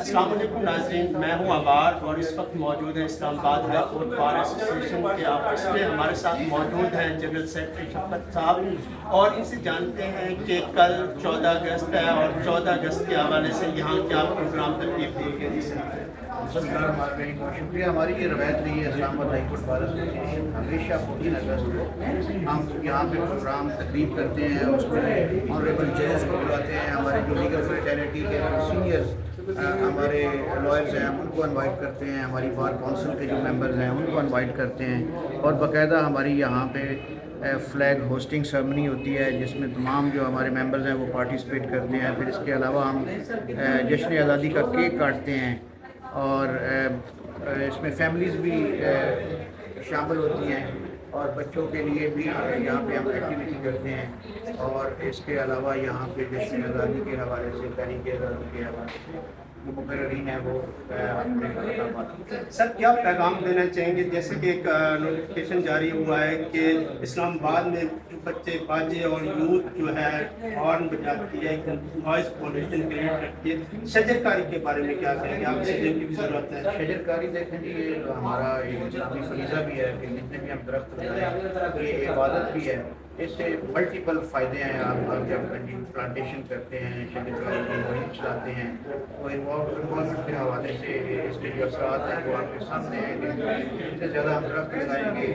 السلام علیکم ناظرین، میں ہوں عبار اور اس وقت موجود ہیں اسلام آباد ہائی کورٹ بار ایسوسیشن کے آفس میں۔ ہمارے ساتھ موجود ہیں جنرل سیکرٹری شفقت صاحب، اور ان سے جانتے ہیں کہ کل 14 اگست ہے اور 14 اگست کے حوالے سے یہاں کیا پروگرام ترتیب دی گئی ہے۔ شکریہ۔ ہماری یہ روایت رہی ہے اسلام آباد ہائی کورٹ بار ایسوسیشن ہمیشہ 14 اگست کو ہم یہاں پہ پروگرام تقریب کرتے ہیں، اس میں آنریبل ججز کو بلاتے ہیں، ہمارے جو لیگل فریٹرنیٹی کے سینئرز ہمارے لائرز ہیں ان کو انوائٹ کرتے ہیں، ہماری بار کونسل کے جو ممبرز ہیں ان کو انوائٹ کرتے ہیں، اور باقاعدہ ہماری یہاں پہ فلیگ ہوسٹنگ سرمنی ہوتی ہے جس میں تمام جو ہمارے ممبرز ہیں وہ پارٹیسپیٹ کرتے ہیں۔ پھر اس کے علاوہ ہم جشن آزادی کا کیک کاٹتے ہیں، اور اس میں فیملیز بھی شامل ہوتی ہیں، اور بچوں کے لیے بھی یہاں پہ ہم ایکٹیویٹی کرتے ہیں، اور اس کے علاوہ یہاں پہ جشن آزادی کے حوالے سے تحریک آزادی کے حوالے سے جو مقررین ہیں وہ اپنے خطابات۔ سر کیا پیغام دینا چاہیں گے؟ جیسے کہ ایک نوٹیفکیشن جاری ہوا ہے کہ اسلام آباد میں جو بچے باجے اور یوتھ جو ہے ہارن بجاتی ہے، نوائز پولیوشن کریٹ کرتی ہے، شجر کاری کے بارے میں کیا کہیں گے آپ؟ شجر کی بھی ضرورت ہے۔ شجر کاری دیکھیں جی، یہ ہمارا ایک اسلامی فریضہ بھی ہے کہ جتنے بھی ہم درخت لگائیں یہ عبادت بھی ہے۔ اس سے ملٹیپل فائدے ہیں۔ آپ جب پلانٹیشن کرتے ہیں، شجر کاری کی مہم چلاتے ہیں، تو انوائرمنٹ کے حوالے سے اس کے جو اثرات ہیں وہ آپ کے سامنے ہیں کہ جتنے زیادہ ہم درخت لگائیں گے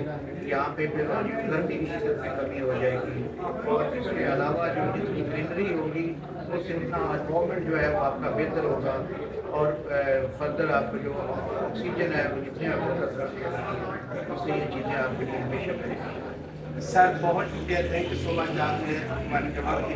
یہاں پہ پھر گرمی کی شدت میں کمی ہو جائے گی، اور اس کے علاوہ جو جتنی گرینری ہوگی اس سے اتنا انوائرمنٹ جو ہے وہ آپ کا بہتر ہوگا، اور فردر آپ کو جو آکسیجن ہے وہ جتنے آپ کو درخت لگائیں اس سے یہ چیزیں آپ کے لیے ہمیشہ کریں گی۔ سر بہت شکریہ، تھینک یو سو مچ، آپ نے ہماری جواب کی